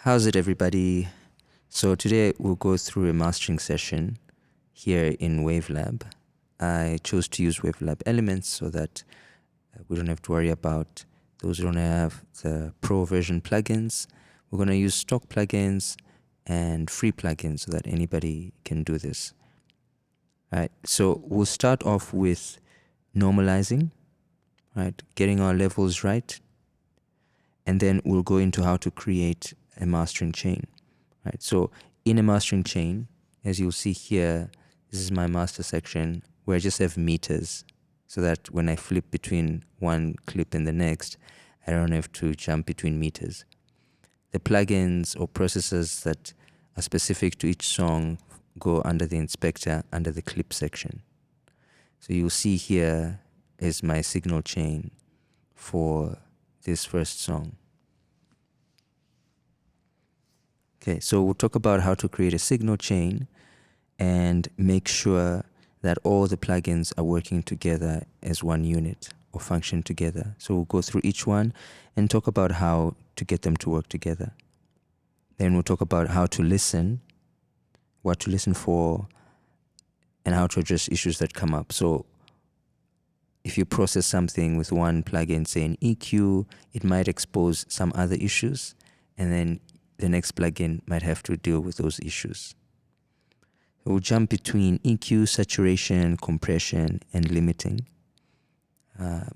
How's it, everybody? So today we'll go through a mastering session here in Wavelab. I chose to use Wavelab Elements so that we don't have to worry about those who don't have the pro version plugins. We're going to use stock plugins and free plugins so that anybody can do this. Right, so we'll start off with normalizing, right, getting our levels right, and then we'll go into how to create a mastering chain. Right, so in a mastering chain, as you'll see here, this is my master section where I just have meters so that when I flip between one clip and the next, I don't have to jump between meters. The plugins or processors that are specific to each song go under the inspector, under the clip section. So you'll see here is my signal chain for this first song. Okay, so we'll talk about how to create a signal chain and make sure that all the plugins are working together as one unit or function together. So we'll go through each one and talk about how to get them to work together. Then we'll talk about how to listen, what to listen for, and how to address issues that come up. So if you process something with one plugin, say an EQ, it might expose some other issues, and then the next plugin might have to deal with those issues. We'll jump between EQ, saturation, compression, and limiting,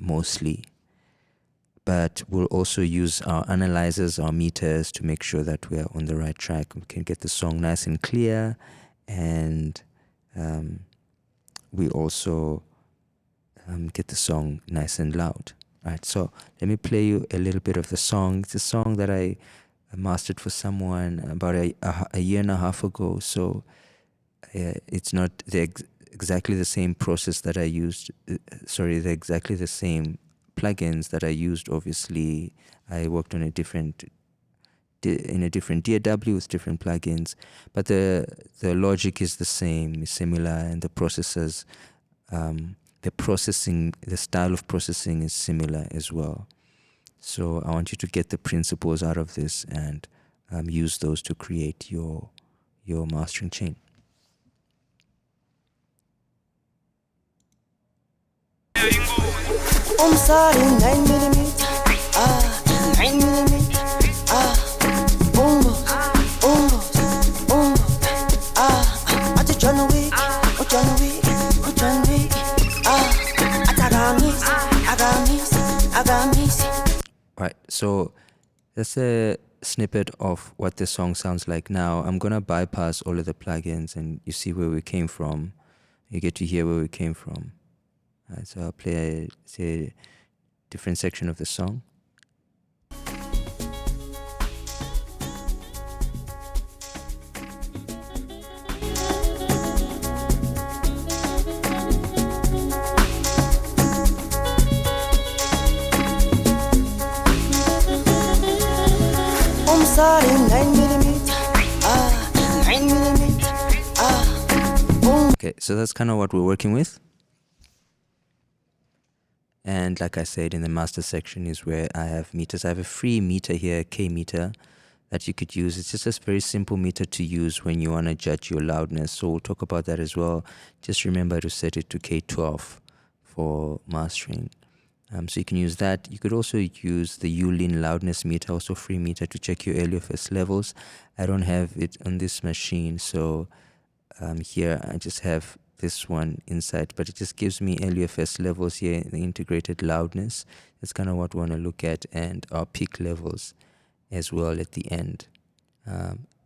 mostly. But we'll also use our analyzers, our meters, to make sure that we are on the right track. We can get the song nice and clear, and we also get the song nice and loud. Right, so let me play you a little bit of the song. It's a song that I mastered for someone about a year and a half ago, so it's not exactly the same process that I used, exactly the same plugins that I used. Obviously, I worked on in a different DAW with different plugins, but the logic is the same, is similar, and the processors, the style of processing is similar as well. So I want you to get the principles out of this and use those to create your mastering chain. Sorry, 9mm, 9mm, umbo, John Wick, I got miss. Right, so that's a snippet of what the song sounds like now. I'm gonna bypass all of the plugins and you see where we came from. You get to hear where we came from. Right, so I'll play a different section of the song. Sorry, 9mm, 9mm, Okay, so that's kind of what we're working with. And like I said, in the master section is where I have meters. I have a free meter here, K meter, that you could use. It's just a very simple meter to use when you want to judge your loudness. So we'll talk about that as well. Just remember to set it to K12 for mastering. So you can use that. You could also use the Ulin loudness meter, also free meter, to check your LUFS levels. I don't have it on this machine, so here I just have this one inside, but it just gives me LUFS levels here, the integrated loudness. That's kind of what we want to look at, and our peak levels as well at the end.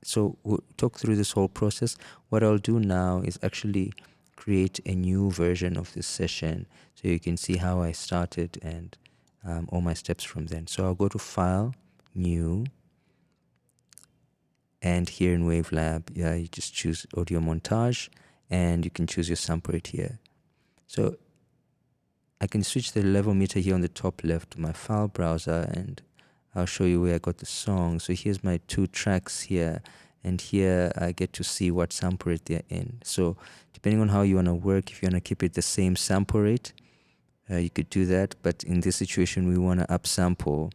So we'll talk through this whole process. What I'll do now is actually create a new version of this session so you can see how I started and all my steps from then. So I'll go to File, New, and here in Wavelab, you just choose Audio Montage, and you can choose your sample rate here. So I can switch the level meter here on the top left to my file browser, and I'll show you where I got the song. So here's my 2 tracks here, and here I get to see what sample rate they're in. So depending on how you want to work, if you want to keep it the same sample rate, you could do that. But in this situation, we want to upsample.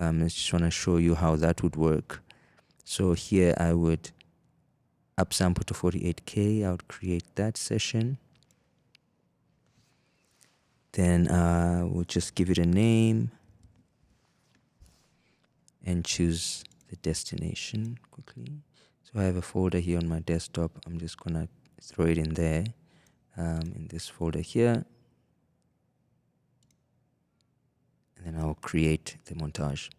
I just want to show you how that would work. So here I would upsample to 48K. I would create that session. Then we'll just give it a name and choose the destination quickly. So I have a folder here on my desktop. I'm just gonna throw it in there, in this folder here. And then I'll create the montage.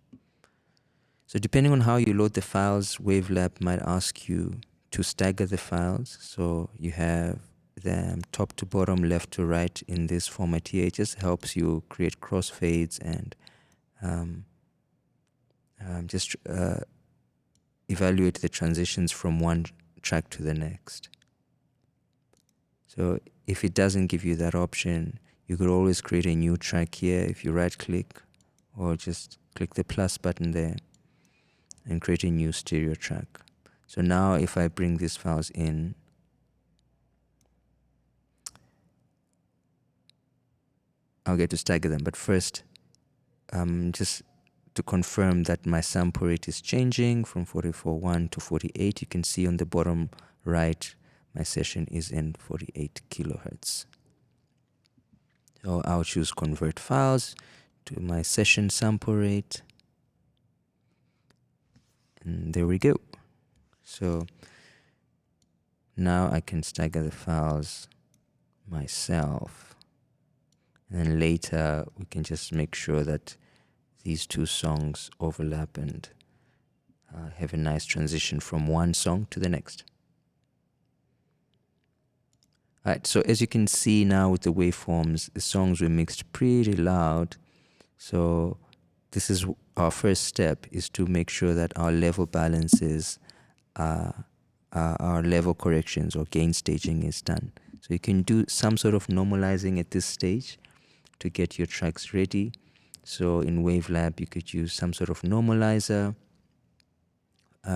So depending on how you load the files, Wavelab might ask you to stagger the files. So you have them top to bottom, left to right in this format here. It just helps you create crossfades and just evaluate the transitions from one track to the next. So if it doesn't give you that option, you could always create a new track here if you right click or just click the plus button there and create a new stereo track. So now if I bring these files in, I'll get to stagger them. But first, just to confirm that my sample rate is changing from 44.1 to 48, you can see on the bottom right, my session is in 48 kilohertz. So I'll choose convert files to my session sample rate. And there we go. So now I can stagger the files myself. And then later we can just make sure that these two songs overlap and have a nice transition from one song to the next. Alright, so as you can see now with the waveforms, the songs were mixed pretty loud. So this is our first step, is to make sure that our level balances, our level corrections or gain staging is done. So you can do some sort of normalizing at this stage to get your tracks ready. So in Wavelab, you could use some sort of normalizer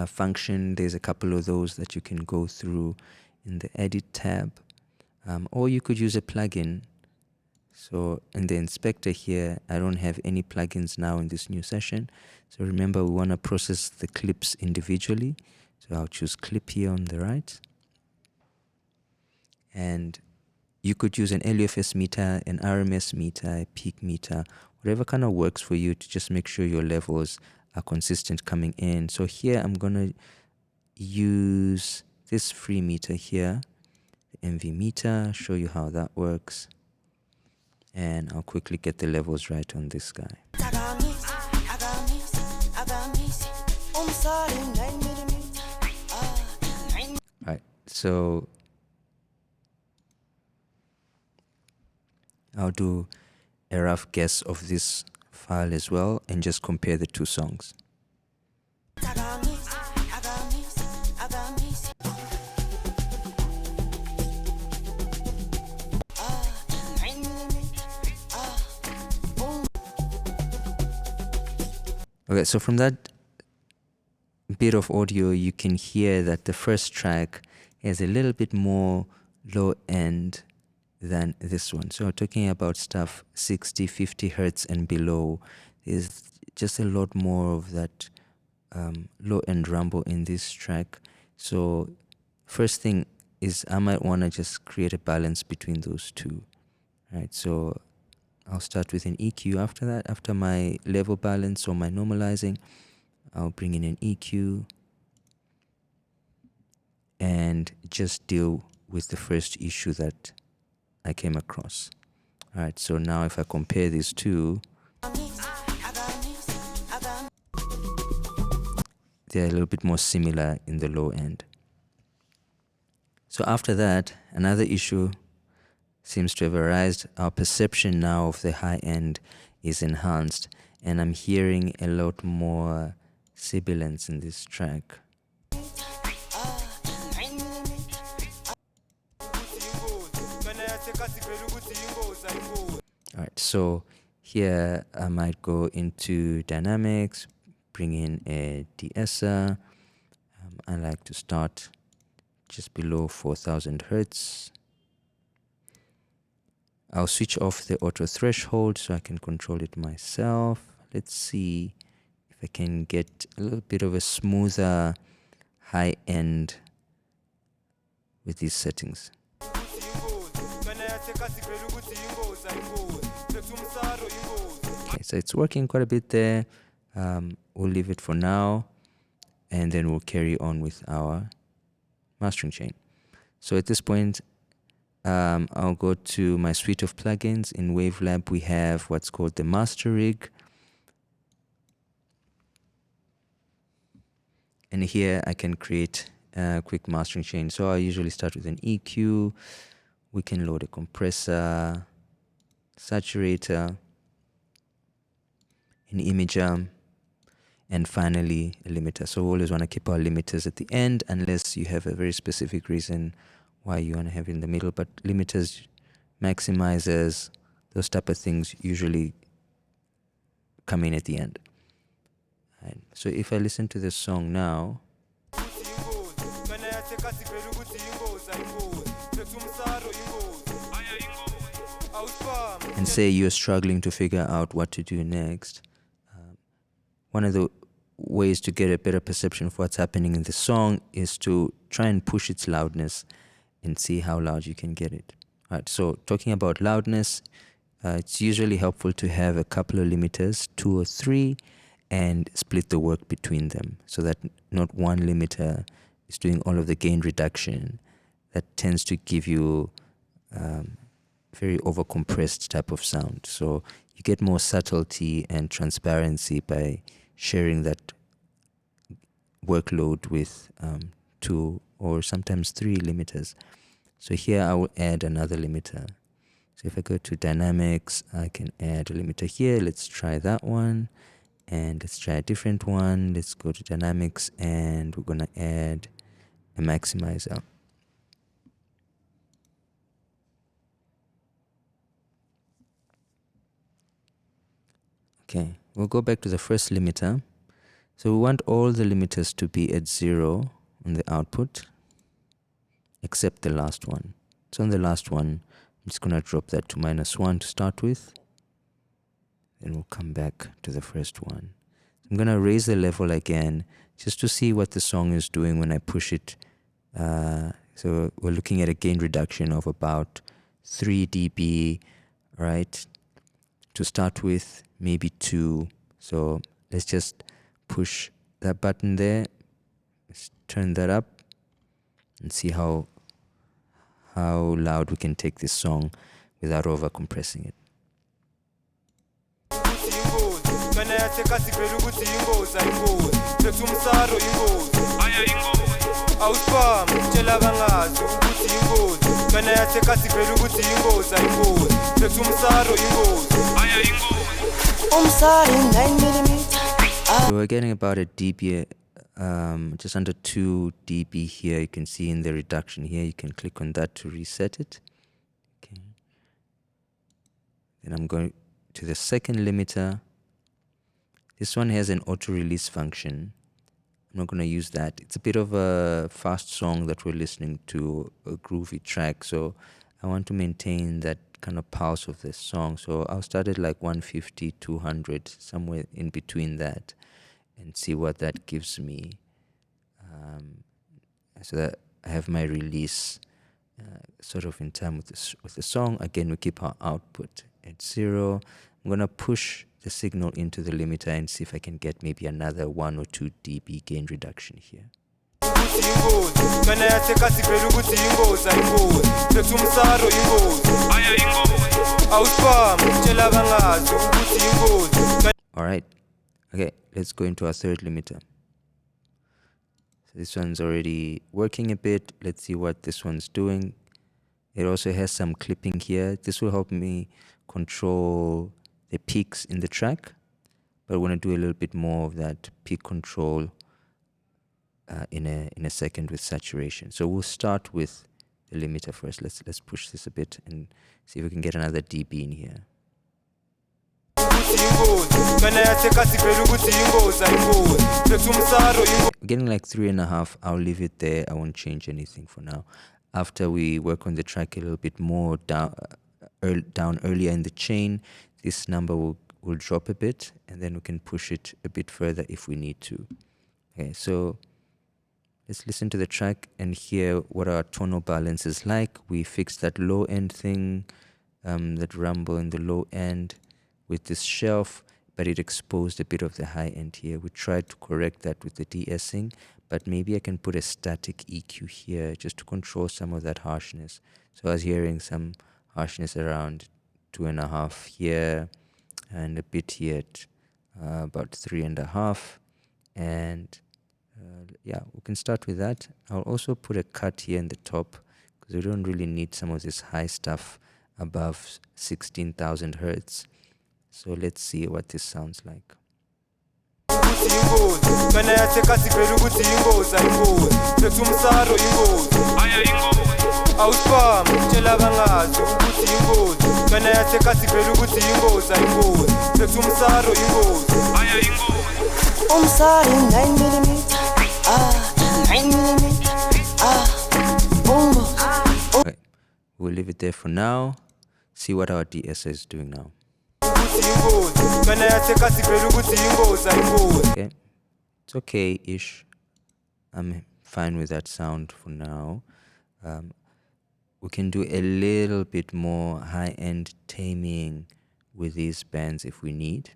function. There's a couple of those that you can go through in the edit tab. Or you could use a plugin. So in the inspector here, I don't have any plugins now in this new session. So remember, we want to process the clips individually. So I'll choose clip here on the right. And you could use an LUFS meter, an RMS meter, a peak meter, whatever kind of works for you to just make sure your levels are consistent coming in. So here I'm going to use this free meter here, the MV meter, show you how that works. And I'll quickly get the levels right on this guy. Alright, so I'll do a rough guess of this file as well and just compare the two songs. Okay, so from that bit of audio, you can hear that the first track is a little bit more low end than this one. So talking about stuff 60, 50 hertz and below, is just a lot more of that low end rumble in this track. So first thing is I might want to just create a balance between those two. Right, so I'll start with an EQ after that. After my level balance or my normalizing, I'll bring in an EQ and just deal with the first issue that I came across. Alright, so now if I compare these two, they're a little bit more similar in the low end. So after that, another issue seems to have arisen. Our perception now of the high end is enhanced, and I'm hearing a lot more sibilance in this track. Alright, so here I might go into dynamics, bring in a de-esser. I like to start just below 4000 hertz. I'll switch off the auto threshold so I can control it myself. Let's see if I can get a little bit of a smoother high end with these settings. Okay, so it's working quite a bit there. We'll leave it for now, and then we'll carry on with our mastering chain. So at this point, I'll go to my suite of plugins. In Wavelab, we have what's called the master rig. And here I can create a quick mastering chain. So I usually start with an EQ. We can load a compressor, saturator, an imager, and finally a limiter. So we always want to keep our limiters at the end unless you have a very specific reason why you want to have it in the middle. But limiters, maximizers, those type of things usually come in at the end. Right. So if I listen to this song now, and say you're struggling to figure out what to do next, one of the ways to get a better perception of what's happening in the song is to try and push its loudness and see how loud you can get it. All right, so talking about loudness, it's usually helpful to have a couple of limiters, 2 or 3, and split the work between them so that not one limiter is doing all of the gain reduction. That tends to give you very overcompressed type of sound. So you get more subtlety and transparency by sharing that workload with 2 or sometimes 3 limiters. So here I will add another limiter. So if I go to dynamics, I can add a limiter here. Let's try that one. And let's try a different one. Let's go to dynamics and we're going to add a maximizer. Okay, we'll go back to the first limiter. So we want all the limiters to be at 0 on the output, except the last one. So on the last one, I'm just going to drop that to -1 to start with. Then we'll come back to the first one. I'm going to raise the level again just to see what the song is doing when I push it. So we're looking at a gain reduction of about 3 dB, right? To start with, maybe 2. So let's just push that button there. Let's turn that up and see how loud we can take this song without over compressing it. So we're getting about a dB, just under 2 dB here. You can see in the reduction here. You can click on that to reset it. Okay. Then I'm going to the second limiter. This one has an auto-release function. I'm not going to use that. It's a bit of a fast song that we're listening to, a groovy track. So I want to maintain that kind of pulse of this song. So I'll start at like 150, 200, somewhere in between that, and see what that gives me. So that I have my release sort of in time with the song. Again, we keep our output at 0. I'm going to push the signal into the limiter and see if I can get maybe another 1 or 2 dB gain reduction here. Alright, okay, let's go into our third limiter. So this one's already working a bit. Let's see what this one's doing. It also has some clipping here. This will help me control the peaks in the track, but I want to do a little bit more of that peak control in a second with saturation. So we'll start with the limiter first. Let's push this a bit and see if we can get another dB in here. Getting like 3.5. I'll leave it there. I won't change anything for now. After we work on the track a little bit more down earlier in the chain, this number will will drop a bit, and then we can push it a bit further if we need to. Okay, so let's listen to the track and hear what our tonal balance is like. We fixed that low end thing, that rumble in the low end with this shelf, but it exposed a bit of the high end here. We tried to correct that with the de-essing, but maybe I can put a static EQ here just to control some of that harshness. So I was hearing some harshness around 2.5 here, and a bit here at about 3.5, and yeah, we can start with that. I'll also put a cut here in the top because we don't really need some of this high stuff above 16,000 hertz. So let's see what this sounds like. Umsari 9mm, 9mm, boom. Okay, we'll leave it there for now. See what our DSO is doing now. Okay, it's okay-ish. I'm fine with that sound for now. We can do a little bit more high-end taming with these bands if we need.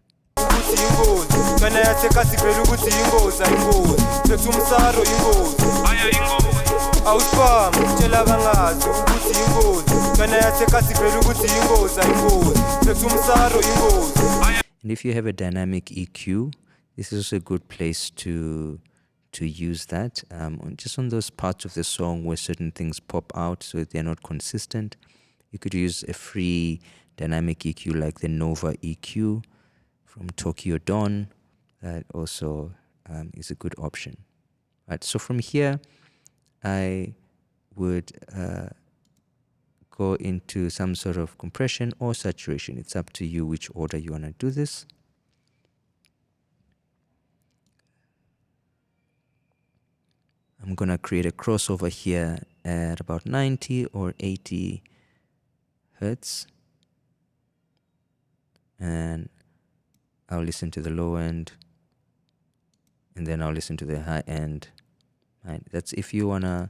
And if you have a dynamic EQ, this is also a good place to use that. Just on those parts of the song where certain things pop out so they're not consistent, you could use a free dynamic EQ like the Nova EQ from Tokyo Dawn. That also is a good option. Right, so from here, I would go into some sort of compression or saturation. It's up to you which order you want to do this. I'm going to create a crossover here at about 90 or 80 hertz. And I'll listen to the low end, and then I'll listen to the high end. Right? That's if you want to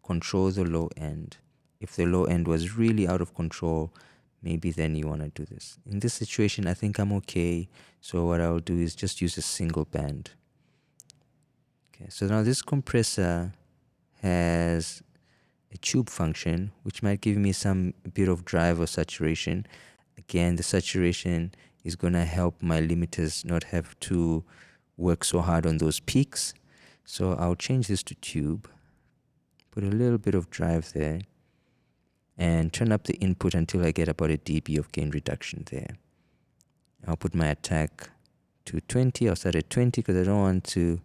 control the low end. If the low end was really out of control, maybe then you want to do this. In this situation, I think I'm okay. So what I'll do is just use a single band. Okay, so now this compressor has a tube function, which might give me some bit of drive or saturation. Again, the saturation is going to help my limiters not have to work so hard on those peaks. So I'll change this to tube, put a little bit of drive there, and turn up the input until I get about a dB of gain reduction there. I'll put my attack to 20. I'll start at 20 because I don't want to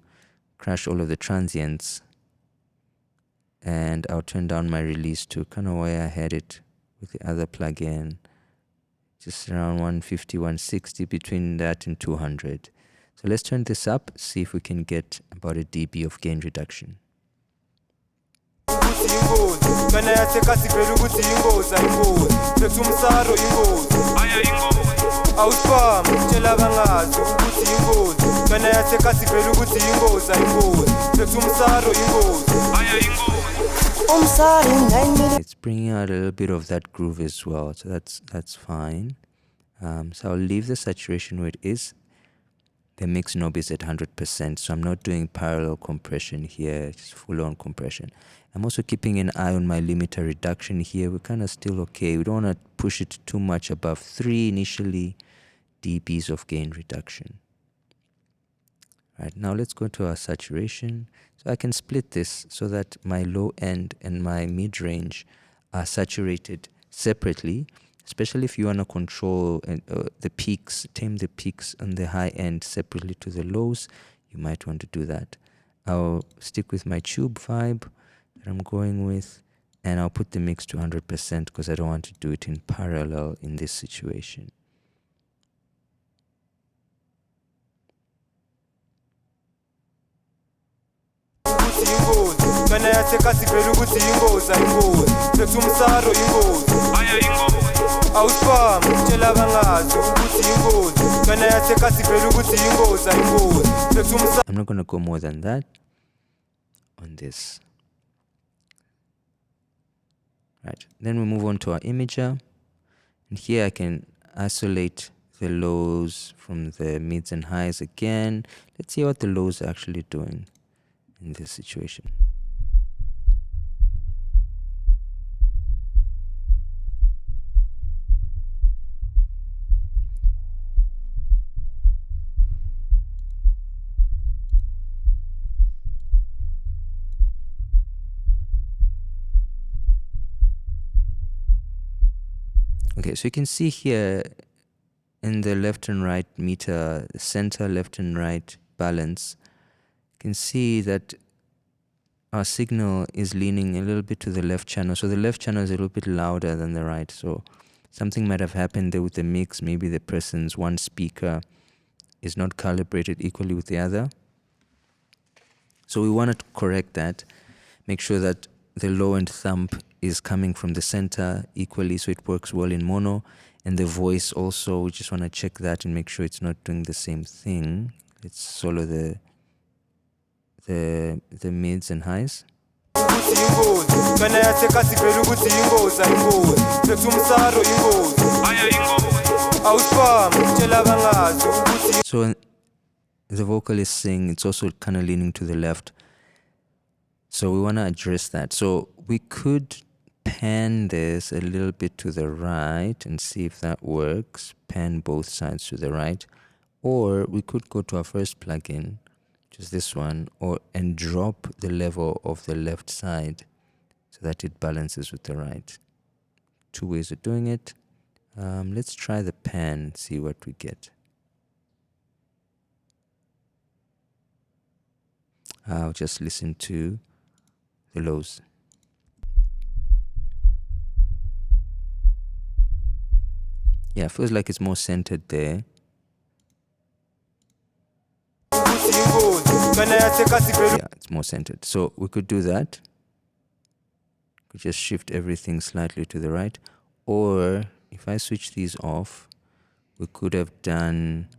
crash all of the transients. And I'll turn down my release to kind of where I had it with the other plugin, just around 150, 160, between that and 200. So let's turn this up, see if we can get about a dB of gain reduction. It's bringing out a little bit of that groove as well, so that's fine. So I'll leave the saturation where it is. The mix knob is at 100%, so I'm not doing parallel compression here, just full-on compression. I'm also keeping an eye on my limiter reduction here. We're kind of still okay. We don't want to push it too much above 3 initially dBs of gain reduction. Right, now let's go to our saturation. So I can split this so that my low end and my mid-range are saturated separately, especially if you want to control the peaks, tame the peaks on the high end separately to the lows. You might want to do that. I'll stick with my tube vibe that I'm going with, and I'll put the mix to 100% because I don't want to do it in parallel in this situation. I'm not going to go more than that on this. Right, then we move on to our imager, and here I can isolate the lows from the mids and highs again. Let's see what the lows are actually doing in this situation. Okay, so you can see here in the left and right meter, center, left and right balance, you can see that our signal is leaning a little bit to the left channel. So the left channel is a little bit louder than the right. So something might have happened there with the mix. Maybe the person's one speaker is not calibrated equally with the other. So we want to correct that, make sure that the low end thumb is coming from the center equally so it works well in mono, and the voice also, we just want to check that and make sure it's not doing the same thing. Let's solo the mids and highs. So the vocal is saying it's also kind of leaning to the left. So we want to address that. So we could pan this a little bit to the right and see if that works. Pan both sides to the right. Or we could go to our first plugin, just this one, and drop the level of the left side so that it balances with the right. Two ways of doing it. Let's try the pan, see what we get. I'll just listen to the lows. Yeah, it feels like it's more centered there. Yeah, it's more centered. So we could do that. Could just shift everything slightly to the right. Or if I switch these off, we could have done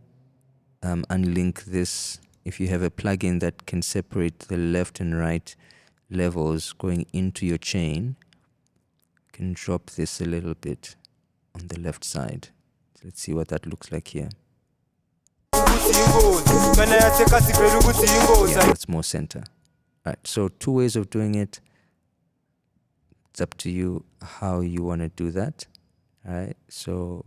unlink this. If you have a plugin that can separate the left and right levels going into your chain, you can drop this a little bit on the left side. So let's see what that looks like here. Yeah, that's more center. Alright, so two ways of doing it. It's up to you how you want to do that. Alright, so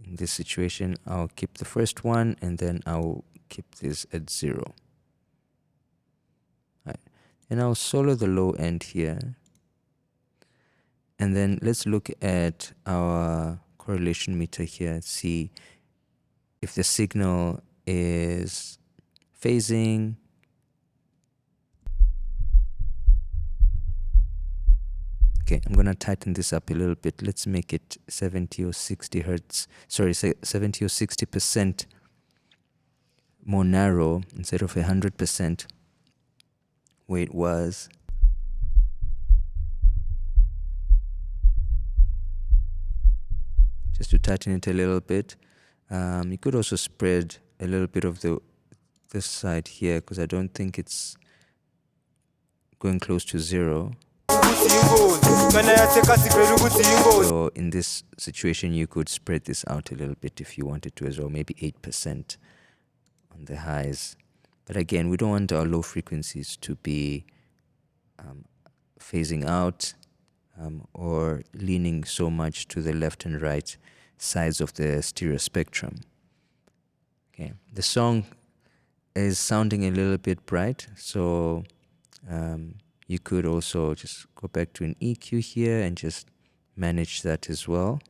in this situation, I'll keep the first one and then I'll keep this at 0. Alright, and I'll solo the low end here. And then let's look at our correlation meter here and see if the signal is phasing. Okay, I'm going to tighten this up a little bit. Let's make it 70 or 60 hertz. Sorry, 70 or 60% more narrow instead of 100% where it was. Just to tighten it a little bit. You could also spread a little bit of this side here because I don't think it's going close to 0. So in this situation, you could spread this out a little bit if you wanted to as well, maybe 8% on the highs. But again, we don't want our low frequencies to be phasing out or leaning so much to the left and right sides of the stereo spectrum. Okay, the song is sounding a little bit bright, so you could also just go back to an EQ here and just manage that as well.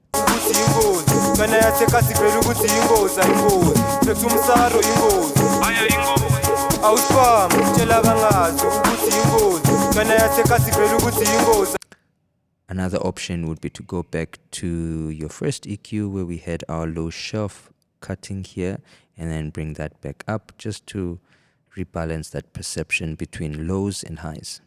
Another option would be to go back to your first EQ where we had our low shelf cutting here and then bring that back up just to rebalance that perception between lows and highs.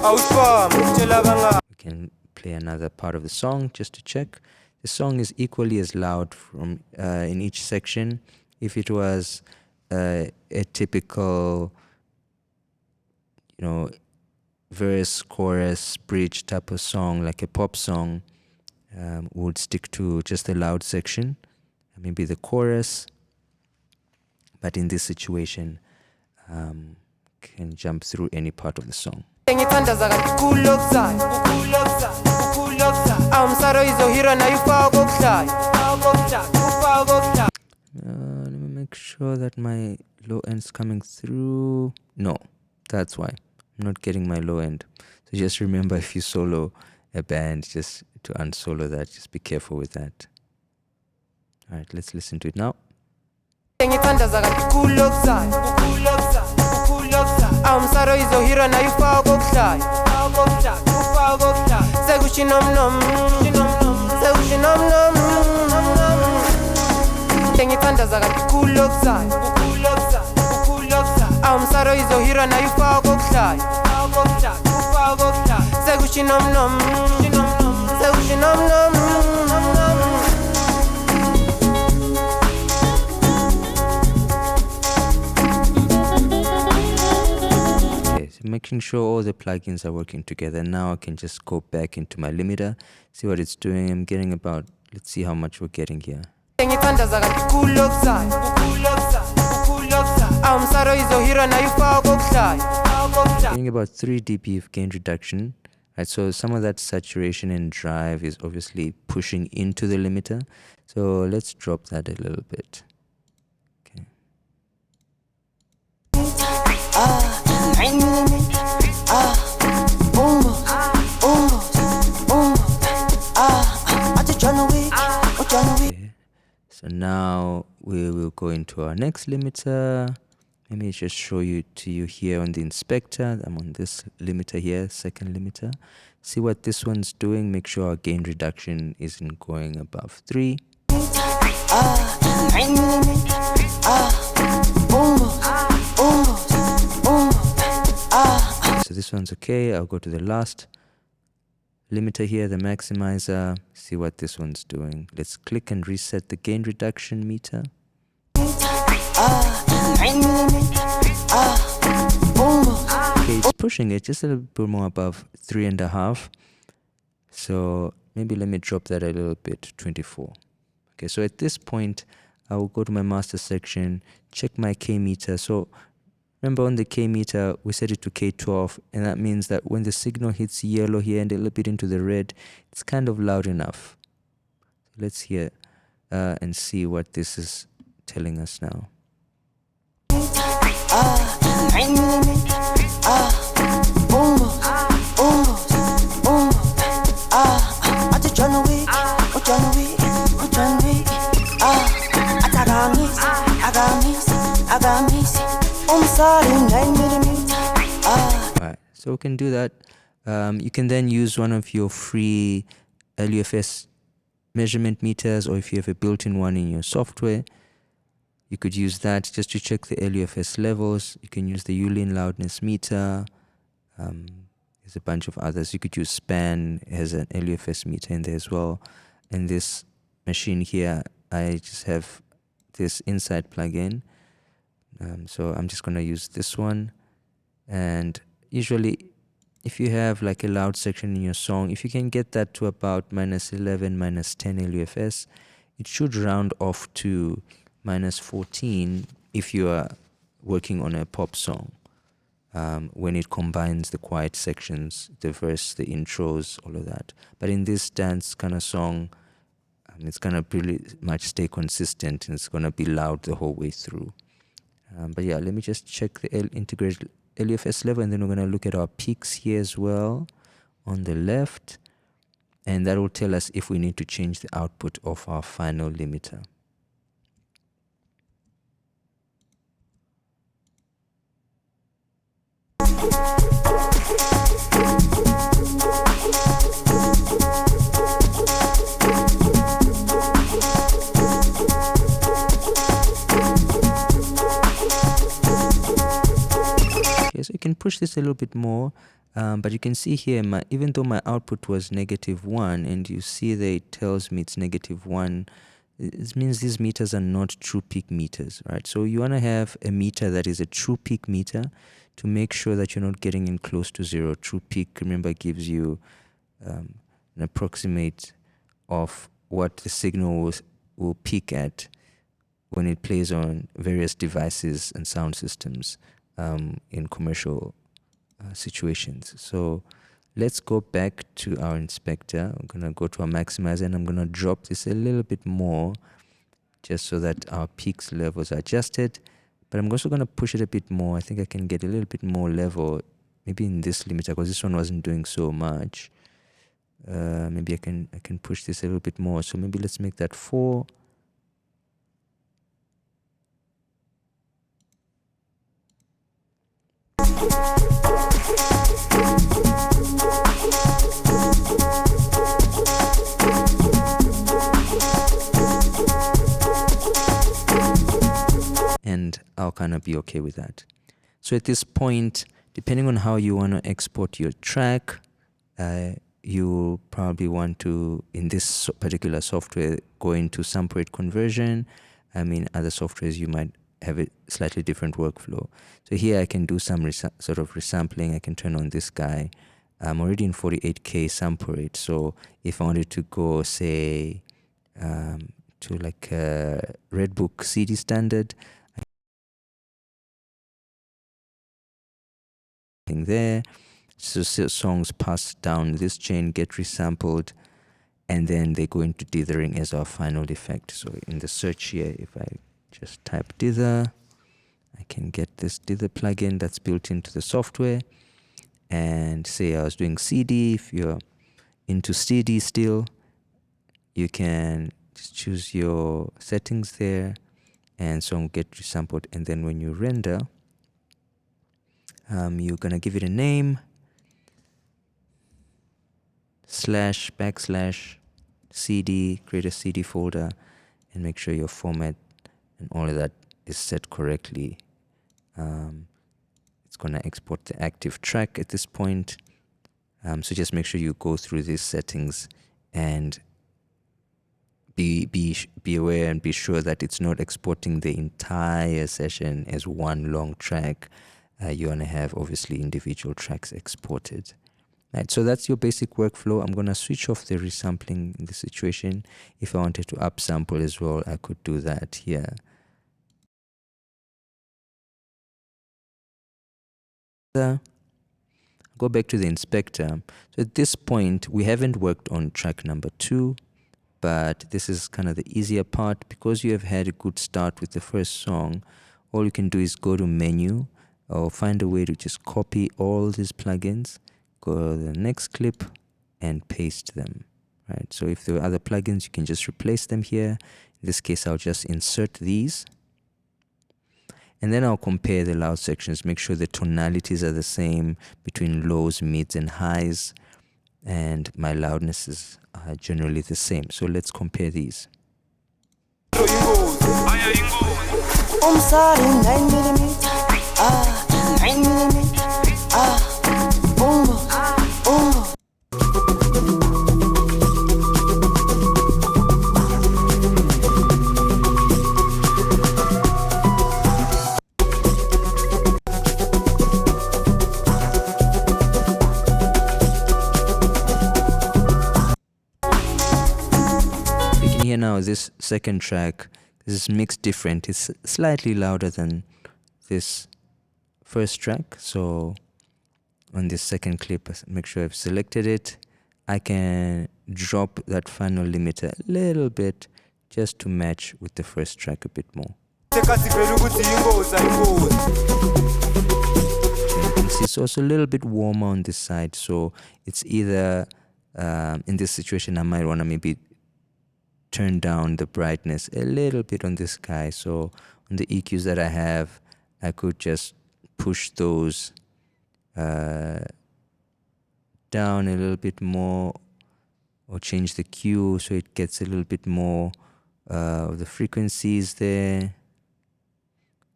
We can play another part of the song just to check. The song is equally as loud from in each section. If it was a typical, verse, chorus, bridge type of song, like a pop song, would stick to just the loud section, maybe the chorus. But in this situation, can jump through any part of the song. Let me make sure that my low end's coming through. No, that's why I'm not getting my low end. So just remember, if you solo a band, just to unsolo that, just be careful with that. All right, let's listen to it now. Making sure all the plugins are working together. Now I can just go back into my limiter, see what it's doing. I'm getting about, let's see how much we're getting here. Getting about 3 dB of gain reduction. Right, so some of that saturation and drive is obviously pushing into the limiter. So let's drop that a little bit. Okay. Okay. So now we will go into our next limiter. Let me just show you here on the inspector. I'm on this limiter here, second limiter. See what this one's doing. Make sure our gain reduction isn't going above 3. So this one's okay. I'll go to the last limiter here, the maximizer. See what this one's doing. Let's click and reset the gain reduction meter. Okay, it's pushing it just a little bit more above 3.5. So maybe let me drop that a little bit, 24. Okay, so at this point, I will go to my master section, check my K meter. So remember, on the K meter, we set it to K12, and that means that when the signal hits yellow here and a little bit into the red, it's kind of loud enough. Let's hear and see what this is telling us now. Alright, so we can do that. You can then use one of your free LUFS measurement meters, or if you have a built-in one in your software, you could use that just to check the LUFS levels. You can use the Ulian loudness meter. There's a bunch of others. You could use Span as an LUFS meter in there as well. And this machine here, I just have this inside plugin. So I'm just going to use this one. And usually, if you have like a loud section in your song, if you can get that to about -11, -10 LUFS, it should round off to -14 if you are working on a pop song. When it combines the quiet sections, the verse, the intros, all of that. But in this dance kind of song, it's going to pretty much stay consistent, and it's going to be loud the whole way through. But yeah, let me just check the integrated LUFS level, and then we're going to look at our peaks here as well on the left, and that will tell us if we need to change the output of our final limiter. Okay, so you can push this a little bit more. But you can see here, even though my output was -1, and you see that it tells me it's -1, it means these meters are not true peak meters, right? So you want to have a meter that is a true peak meter to make sure that you're not getting in close to zero. True peak, remember, gives you an approximate of what the signal will peak at when it plays on various devices and sound systems in commercial situations. So let's go back to our inspector. I'm gonna go to our maximizer and I'm gonna drop this a little bit more just so that our peaks levels are adjusted. But I'm also gonna push it a bit more. I think I can get a little bit more level, maybe in this limiter, because this one wasn't doing so much. Maybe I can push this a little bit more. So maybe let's make that 4. And I'll kind of be okay with that. So at this point, depending on how you want to export your track, you probably want to, in this particular software, go into sample rate conversion. I mean, other softwares you might have a slightly different workflow. So here I can do some sort of resampling. I can turn on this guy. I'm already in 48K sample rate. So if I wanted to go, say, to like a Redbook CD standard, there, so songs pass down this chain, get resampled, and then they go into dithering as our final effect. So in the search here, if I just type dither, I can get this dither plugin that's built into the software. And say I was doing CD, if you're into CD still, you can just choose your settings there, and song get resampled. And then when you render, you're gonna give it a name, //CD, create a CD folder, and make sure your format and all of that is set correctly. It's gonna export the active track at this point. So just make sure you go through these settings and be aware and be sure that it's not exporting the entire session as one long track. You want to have obviously individual tracks exported. Right, so that's your basic workflow. I'm going to switch off the resampling in this situation. If I wanted to upsample as well, I could do that here. Go back to the inspector. So at this point, we haven't worked on track number 2, but this is kind of the easier part. Because you have had a good start with the first song, all you can do is go to menu or find a way to just copy all these plugins, go to the next clip and paste them, right? So if there are other plugins, you can just replace them here. In this case, I'll just insert these. And then I'll compare the loud sections, make sure the tonalities are the same between lows, mids, and highs. And my loudnesses are generally the same. So let's compare these. Umsari 9mm, 9mm, umbo, umbo. You can hear now this second track, this is mixed different. It's slightly louder than this first track. So on this second clip, make sure I've selected it. I can drop that final limiter a little bit just to match with the first track a bit more. So you can see it's also a little bit warmer on this side. So it's either, in this situation, I might want to maybe turn down the brightness a little bit on this guy. So on the EQs that I have, I could just push those down a little bit more, or change the Q so it gets a little bit more of the frequencies there,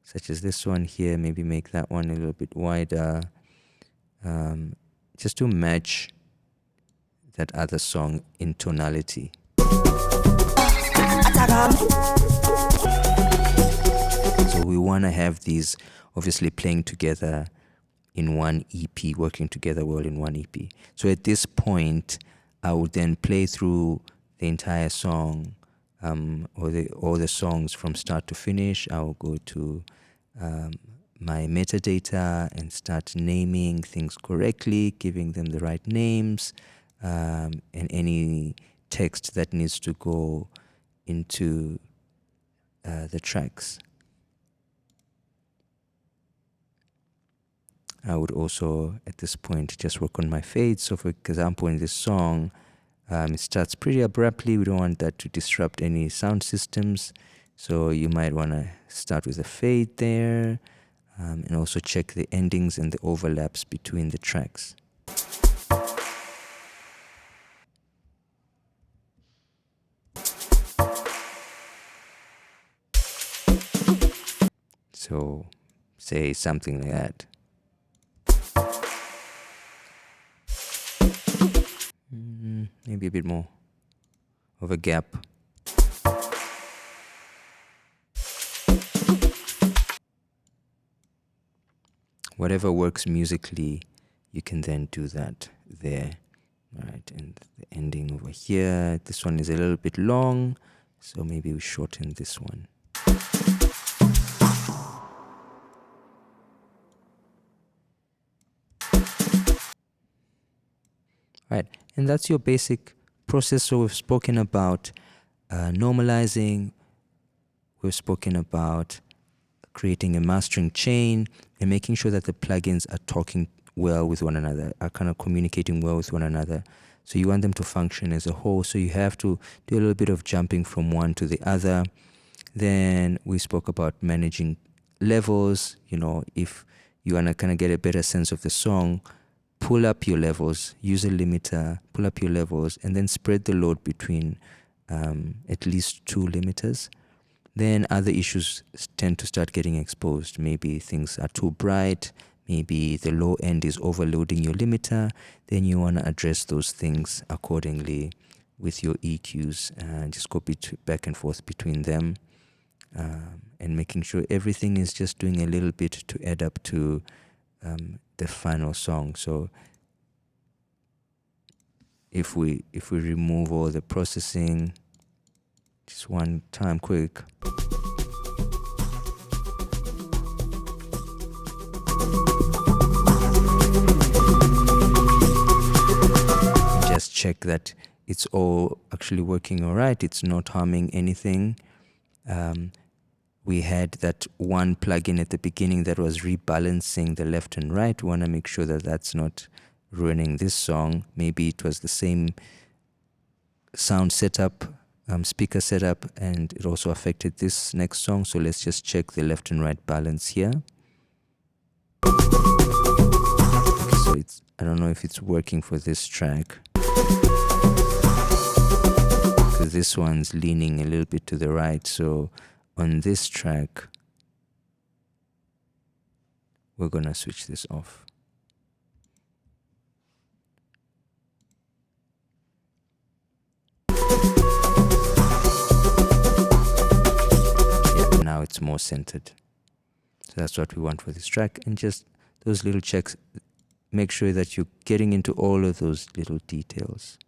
such as this one here. Maybe make that one a little bit wider. just to match that other song in tonality. So we want to have these obviously playing together in one EP, working together well in one EP. So at this point, I would then play through the entire song, all the songs from start to finish. I will go to my metadata and start naming things correctly, giving them the right names, and any text that needs to go into the tracks. I would also, at this point, just work on my fades. So for example, in this song, it starts pretty abruptly. We don't want that to disrupt any sound systems. So you might want to start with a fade there, and also check the endings and the overlaps between the tracks. So say something like that. Maybe a bit more of a gap. Whatever works musically, you can then do that there. Right, and the ending over here. This one is a little bit long, so maybe we shorten this one. Right, and that's your basic process. So we've spoken about normalizing, we've spoken about creating a mastering chain and making sure that the plugins are talking well with one another, are kind of communicating well with one another. So you want them to function as a whole. So you have to do a little bit of jumping from one to the other. Then we spoke about managing levels. You know, if you want to kind of get a better sense of the song, pull up your levels, use a limiter, pull up your levels, and then spread the load between at least 2 limiters. Then other issues tend to start getting exposed. Maybe things are too bright, maybe the low end is overloading your limiter. Then you want to address those things accordingly with your EQs, and just go back and forth between them, and making sure everything is just doing a little bit to add up to the final song. So if we remove all the processing, just one time quick. Just check that it's all actually working all right. It's not harming anything. We had that one plugin at the beginning that was rebalancing the left and right. We want to make sure that that's not ruining this song. Maybe it was the same sound setup, speaker setup, and it also affected this next song. So let's just check the left and right balance here. Okay, so I don't know if it's working for this track, because this one's leaning a little bit to the right. So on this track, we're gonna switch this off. Yeah, now it's more centered. So that's what we want for this track. And just those little checks, make sure that you're getting into all of those little details.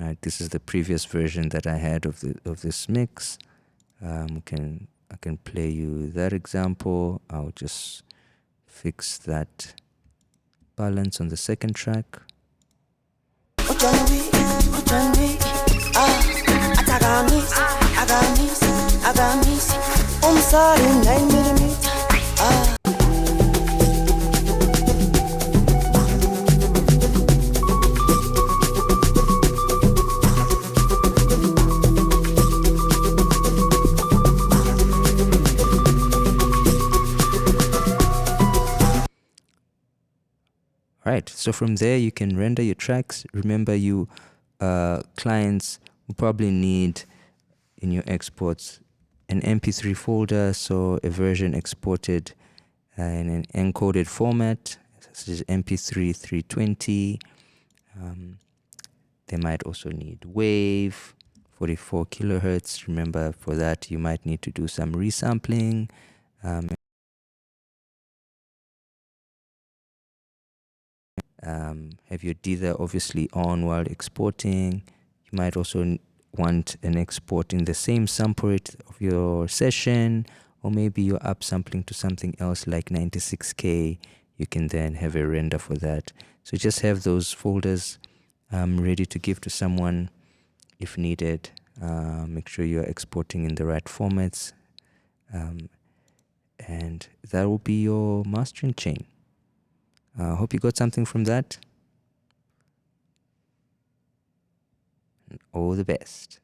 All right, this is the previous version that I had of this mix. I can play you that example. I'll just fix that balance on the second track. Right, so from there you can render your tracks. Remember, you clients will probably need in your exports an MP3 folder, so a version exported in an encoded format, such as MP3 320. They might also need wave 44 kilohertz. Remember, for that you might need to do some resampling. Have your dither obviously on while exporting. You might also want an export in the same sample rate of your session, or maybe you're upsampling to something else like 96K. You can then have a render for that. So just have those folders ready to give to someone if needed. Make sure you're exporting in the right formats, and that will be your mastering chain. Hope you got something from that. All the best.